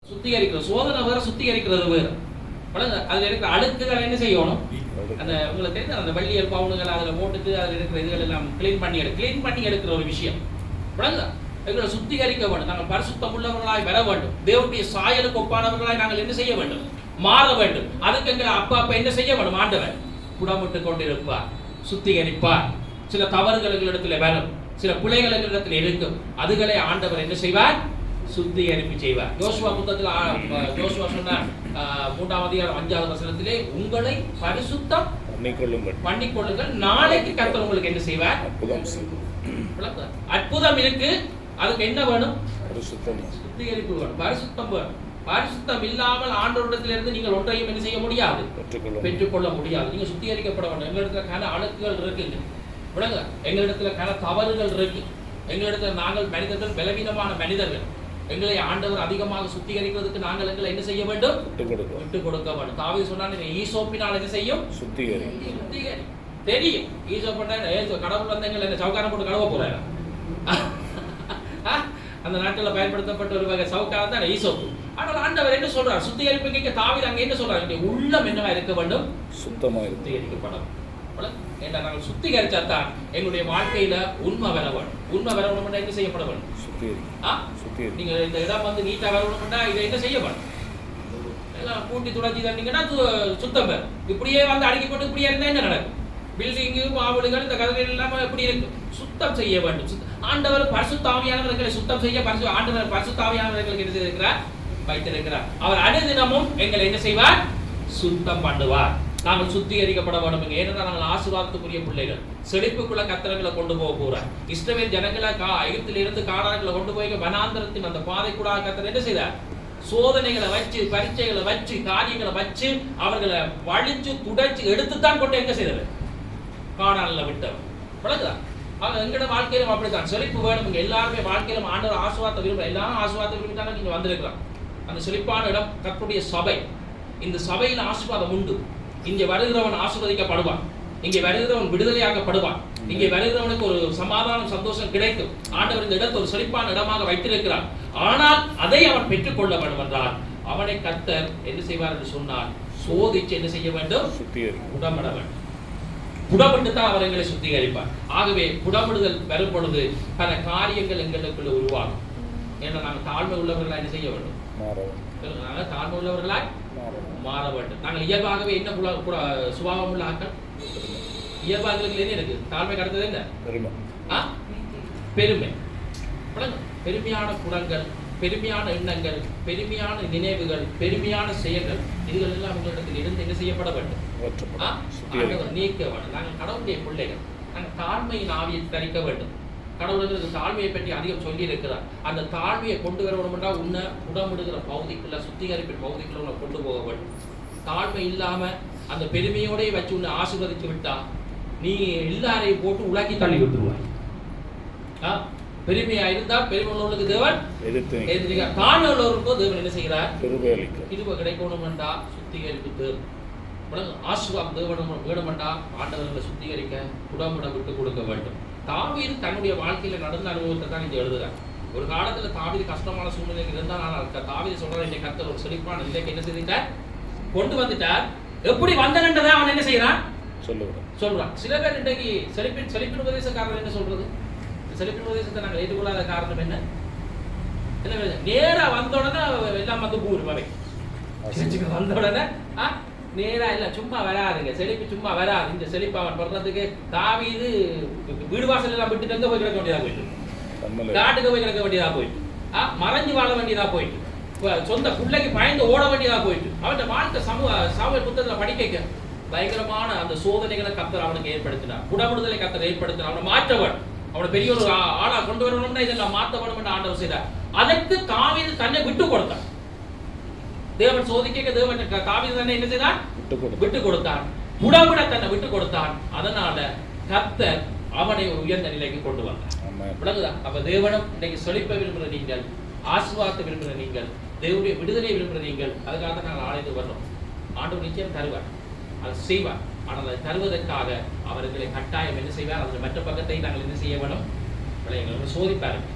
சுத்திகரிக்கிறது சோதனை வேற, சுத்திகரிக்கிறது வேற. அதுல இருக்கிற அழுக்குகளை என்ன செய்யணும்? அந்த உங்களுக்கு தெரிஞ்ச அந்த வள்ளியல் பவுனுகள் அதில் போட்டுட்டு அதில் இருக்கிற இதுகள் எல்லாம் கிளீன் பண்ணி எடுக்கிற ஒரு விஷயம். எங்களை சுத்திகரிக்க வேண்டும். நாங்கள் பரிசுத்தம் உள்ளவர்களாய் வர வேண்டும். தேவனுடைய சாயலுக்கு ஒப்பானவர்களாய் நாங்கள் என்ன செய்ய வேண்டும்? மாற வேண்டும். அதுக்கு எங்களை அப்பா என்ன செய்ய வேண்டும்? ஆண்டவர் புடமிட்டு கொண்டிருப்பார், சுத்திகரிப்பார். சில தவறுகள் எங்களிடத்தில் வரும், சில பிழைகள் எங்களிடத்தில் இருக்கும். அதுகளை ஆண்டவர் என்ன செய்வார்? சுத்திகரிப்பு செய்வார். யோசுவா புத்தகத்தில் யோசுவா சொன்னார் 3ஆம் அதிகாரம் 5வது வசனத்திலே, உங்களை பரிசுத்தம் பண்ணிக்கொள்ளுங்கள், நாளைக்கு கர்த்தர் உங்களுக்கு என்ன செய்வார்? அற்புதம் இருக்கு. அதுக்கு என்ன வேணும்? சுத்திகரிப்பு வேணும், பரிசுத்தம் வேணும். பரிசுத்தம் இல்லாமல் ஆண்டவரிடத்திலிருந்து நீங்கள் ஒன்றையும் என்ன செய்ய முடியாது, பெற்றுக்கொள்ள முடியாது. நீங்க சுத்திகரிக்கப்பட வேண்டும். எங்களிடத்துல கன அழுக்குகள் இருக்குங்க, எங்களிடத்துல கன தவறுகள் இருக்கு. எங்களிடத்துல நாங்கள் மனிதர்கள் பலவீனமான மனிதர்கள். எங்களை ஆண்டவர் அதிகமாக சுத்திகரிக்கிறதுக்கு நாங்கள் எங்களை என்ன செய்ய வேண்டும்? விட்டு கொடுக்க வேண்டும். தாவீது சொன்னான், ஈசோப்பினால் என்ன செய்யும்? சுத்திகரி. தெரியும் ஈசோப்பா கடவுள் வந்து எங்களை சவுக்காரம் போட்டு கழுவ போறாரு. அந்த நாட்டில் பயன்படுத்தப்பட்ட ஒரு வகை சவுக்காரம் தான் ஈசோப்பு. ஆனால் ஆண்டவர் என்ன சொல்றார்? சுத்திகரிப்புக்கு தாவீது அங்க என்ன சொல்றாரு? உள்ளம் என்னவா இருக்க வேண்டும்? சுத்தமா சுத்திகரிக்கப்படும். ஏன்னா நாங்கள் சுத்திகரிச்சா தான் எங்களுடைய வாழ்க்கையில உண்மை வர வேண்டும். உண்மை வர வேண்டும் என்ன செய்யப்பட வேண்டும்? நீங்க இந்த இடம் வந்து நீட்டா வரணும்னா இதை என்ன செய்ய வேண்டும்? எல்லாம் கூட்டி துடைச்சி தந்தீங்கன்னா சுத்தம் பேர். இப்படியே வந்து அடுக்கி போட்டு இப்படியே இருந்தா என்ன நடக்கும்? பில்டிங்கு மாவடுகள் இந்த கதைகள் இல்லாம எப்படி இருக்கு? சுத்தம் செய்ய வேண்டும். ஆண்டவர் பரிசுத்தாவியானவர்களை சுத்தம் செய்ய ஆண்டவர் பரிசுத்தாவியானவர்களுக்கு என்ன செய்திருக்கிறார்? வைத்திருக்கிறார். அவர் அனுதினமும் எங்களை என்ன செய்வார்? சுத்தம் பண்ணுவார். நாங்கள் சுத்திகரிக்கப்பட வேண்டும். ஏனென்றால் நாங்கள் ஆசீர்வாதத்துக்குரிய பிள்ளைகள். செழிப்புக்குள்ள கர்த்தர்களை கொண்டு போக போறார். இஸ்ரவேல் ஜனங்களை எகிப்திலிருந்து கானான்களை கொண்டு போய் வனாந்தரத்தின் அந்த பாதை கூட கர்த்தர் என்ன செய்தார்? சோதனைகளை வச்சு, பரீட்சைகளை வச்சு, காரியங்களை வச்சு அவர்களை வழிச்சு துடைச்சு எடுத்துத்தான் கொண்டு எங்க செய்தார்? கானான்ல விட்டவர். வழங்குதா? அவங்க எங்கட வாழ்க்கையிலும் அப்படித்தான். செழிப்பு வேணும். எல்லாருமே வாழ்க்கையிலும் ஆண்டவர் ஆசீர்வாதத்தை விரும்ப, எல்லாரும் ஆசீர்வாதத்தை விரும்பி தானே நீங்க வந்திருக்கலாம். அந்த செழிப்பான இடம் கர்த்தருடைய சபை. இந்த சபையில் ஆசீர்வாதம் உண்டு. இங்கே வருகிறவன் ஆசீர்வதிக்கப்படுவான். இங்கே வருகிறவன் விடுதலையாக்கப்படுவான். இங்கே வருகிறவனுக்கு ஒரு சமாதானம், சந்தோஷம் கிடைக்கும். ஆண்டவர் இந்த இடத்தை ஒரு செழிப்பான இடமாக வைத்திருக்கிறார். ஆனால் அதை அவன் பெற்றுக்கொள்ள வேண்டும் என்றால் அவனை கர்த்தர் என்ன செய்வார் என்று சொன்னால், சோதிச்சு என்ன செய்ய வேண்டும்? புடமிட வேண்டும். புடமிட்டு தான் அவர் எங்களை சுத்திகரிப்பார். ஆகவே புடமிடுதல் வரும் பொழுது பல காரியங்கள் எங்களுக்குள்ள உருவாகும். ஏன்னா நாங்கள் தாழ்மை உள்ளவர்களாக என்ன செய்ய வேண்டும்? நாங்கள் தாழ்மை உள்ளவர்களாய் மாற வேண்டும். நாங்கள் இயல்பாகவே என்ன சுபாவம் உள்ள ஆக்கள்? இயல்பாங்களுக்கு என்ன இருக்கு? தாழ்மை கடத்தது என்ன? பெருமை. பெருமையான குணங்கள், பெருமையான எண்ணங்கள், பெருமையான நினைவுகள், பெருமையான செயல்கள், இதுகள் எல்லாம் உங்களிடத்தில் இருந்து என்ன செய்யப்பட வேண்டும்? நீக்க வேண்டும். நாங்கள் கடவுளுடைய பிள்ளைகள். நாங்கள் தாழ்மையின் ஆவியை தரிக்க வேண்டும். கடவுளுக்கு தாழ்மையை பற்றி அதிகம் சொல்லி இருக்கிறார். அந்த தாழ்மையை கொண்டு வர வேண்டும் என்றால் உன்னை உடம்புடுகிற பகுதிக்குள்ள, சுத்திகரிப்பின் பகுதிக்குள்ள உன்னை கொண்டு போக வேண்டும். தாழ்மை இல்லாம அந்த பெருமையோடய வச்சு உன்னை ஆசீர்வதித்து விட்டா நீ எல்லாரையும் போட்டு உலக்கி தள்ளி விட்டுருவாய். பெருமையா இருந்தா பெருமை உள்ளவர்களுக்கு தேவன் எதிர்க்கிறார். தாழ்மை உள்ளவருக்கும் தேவன் என்ன செய்கிறார்? இது கிடைக்கணும் என்றா சுத்திகரிப்பு தேவன். ஆசீர்வாதம் தேவன் வேணும் என்றா ஆண்டவர்களை சுத்திகரிக்க உடம்புட விட்டு கொடுக்க வேண்டும். தாவீது தன்னுடைய வாழ்க்கையில நடந்த அனுபவத்தை தான் இங்க எழுதுறார். ஒரு காலத்துல தாவீது கஷ்டமான சூழ்நிலைக்கு இருந்தால் ஆனால் தாவீது சொல்ற இந்த கர்த்தர் ஒரு செழிப்பான நிலைக்கு என்ன செய்தார்? கொண்டு வந்துட்டார். எப்படி வந்தனன்றதை அவன் என்ன செய்யறான்? சொல்றான். சில பேர் இன்றைக்கு செழிப்பின் உபதேசக்காரர் என்ன சொல்றது? செழிப்பின் உபதேசத்தை நாங்கள் ஏற்றுக்கொள்ளாத காரணம் என்ன? நேரா வந்த உடனே எல்லாம் வந்து பூர் வரை வந்த உடனே நேரா இல்ல சும்மா வராதுங்க. செழிப்பு சும்மா வராது. இந்த செழிப்பு அவன் வர்றதுக்கு தாவீது வீடு வாசல் எல்லாம் விட்டு எங்க போய் கிடக்க வேண்டியதா போயிட்டு, காட்டுக்கு போய் கிடக்க வேண்டியதா போயிட்டு, மறைஞ்சு வாழ வேண்டியதா போயிட்டு, சொந்த பிள்ளைக்கு பயந்து ஓட வேண்டியதா போயிட்டு, அவன் வாழ்க்கை சமூக புத்தகத்துல படிக்க பயங்கரமான அந்த சோதனைகளை கர்த்தர் அவனுக்கு ஏற்படுத்தினார். புடமிடுதலை கர்த்தர் ஏற்படுத்தினார். அவனை மாற்றவன், அவனை பெரிய ஒரு ஆளா கொண்டு வரணும்னா இதெல்லாம் மாற்ற வேண்டும் என்று ஆண்டவர் செய்தார். அதற்கு தாவீது தன்னை விட்டு கொடுத்தான். தேவன் சோதிக்க தேவன் தாவீது தன்னை என்ன செய்தான்? விட்டு கொடுத்தான். புடமிட தன்னை விட்டு கொடுத்தான். அதனால கர்த்தர் அவனை ஒரு உயர்ந்த நிலைக்கு கொண்டு வந்தார். விளங்குதா? அப்ப தேவனும் இன்னைக்கு செழிப்பை விரும்புகிற நீங்கள், ஆசீர்வாதத்தை விரும்புகிற நீங்கள், தேவனுடைய விடுதலை விரும்புகிற நீங்கள், அதுக்காக தான் நாங்கள் ஆலயத்து வர்றோம். ஆண்டவர் நிச்சயம் தருவார், அதை செய்வார். ஆனால் அதை தருவதற்காக அவர்களை கட்டாயம் என்ன செய்வார்? அந்த மற்ற பக்கத்தை நாங்கள் என்ன செய்ய வேணும்? சோதிப்பார்கள்.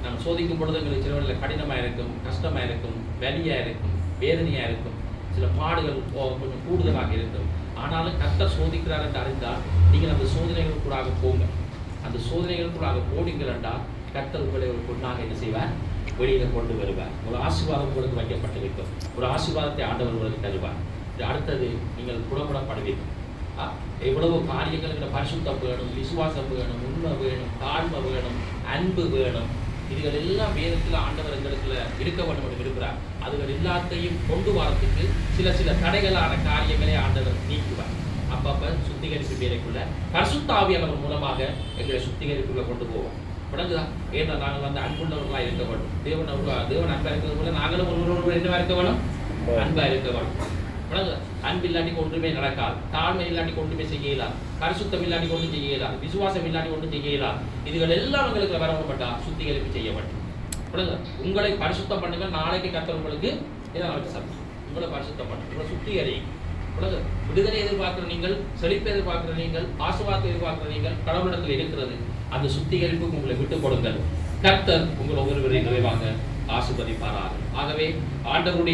நம்ம சோதிக்கும் பொழுது எங்களுக்கு சில வேளையில் கடினமாக இருக்கும், கஷ்டமாக இருக்கும், வலியாக இருக்கும், வேதனையாக இருக்கும், சில பாடுகள் கொஞ்சம் கூடுதலாக இருக்கும். ஆனாலும் கர்த்தர் சோதிக்கிறார் என்று அறிந்தால் நீங்கள் அந்த சோதனைகளுக்குள்ளாக போங்க. அந்த சோதனைகளுக்குள்ளாக போனீங்கள் என்றால் கர்த்தர் உங்களை ஒரு பொண்ணாக என்ன செய்வார், வெளியில் கொண்டு வருவார். ஒரு ஆசீர்வாதம் உங்களுக்கு வைக்கப்பட்டிருக்கும். ஒரு ஆசீர்வாதத்தை ஆண்டவர் உங்களுக்கு தருவார். அடுத்தது நீங்கள் குணப்படப்படுவீர்கள். எவ்வளவு காரியங்கள் பரிசுத்தம் வேணும், விசுவாசம் வேணும், உண்மை வேணும், தாழ்மை வேணும், அன்பு வேணும். இதுகள் எல்லாம் வேதத்தில் ஆண்டவர் எங்களுக்கு இருக்க வேண்டும் என்று இருக்கிறார். அதுகள் எல்லாத்தையும் கொண்டு வரத்துக்கு சில தடைகளான காரியங்களை ஆண்டவர் நீக்குவார். அப்பப்ப சுத்திகரிப்பு வேலைக்குள்ள பரிசுத்த ஆவியானவர் மூலமாக எங்களை சுத்திகரிப்புக்குள்ள கொண்டு போவோம். விளங்குதா? ஏன்னா நாங்கள் அன்புள்ளவர்களாக இருக்க வேண்டும். தேவன் அன்பா இருக்கிறது போல நாங்களும் ஒருவரோடு என்னவா இருக்க வேணும், அன்பா இருக்க வேணும். அன்பு இல்லாட்டி ஒன்றுமே நடக்காது. தாழ்மை இல்லாட்டி ஒன்றுமே செய்யலாம். பரிசுத்தம் இல்லாட்டி ஒன்றும் செய்யலாம். விசுவாசம் இல்லாட்டி ஒன்றும் செய்யலாம். இதுகள் எல்லாம் உங்களுக்கு வரப்பட்டா சுத்திகரிப்பு செய்ய வேண்டும். உங்களை பரிசுத்தம் பண்ணுங்க. நாளைக்கு கர்த்தர் உங்களுக்கு உங்களை பரிசுத்தம் பண்ணுங்க, உங்களை சுத்திகரி. விடுதலை எதிர்பார்க்கிற நீங்கள், செழிப்பை எதிர்பார்க்கிற நீங்கள், ஆசீர்வாதத்தை எதிர்பார்க்கிற நீங்கள், கடவுளிடத்தில் இருக்கிறது. அந்த சுத்திகரிப்புக்கு உங்களை விட்டுக் கொடுங்கள். கர்த்தர் உங்கள் ஒவ்வொருவரையும் நிறைவாக ஆசீர்வதிப்பாராக. ஆகவே ஆண்டவருடைய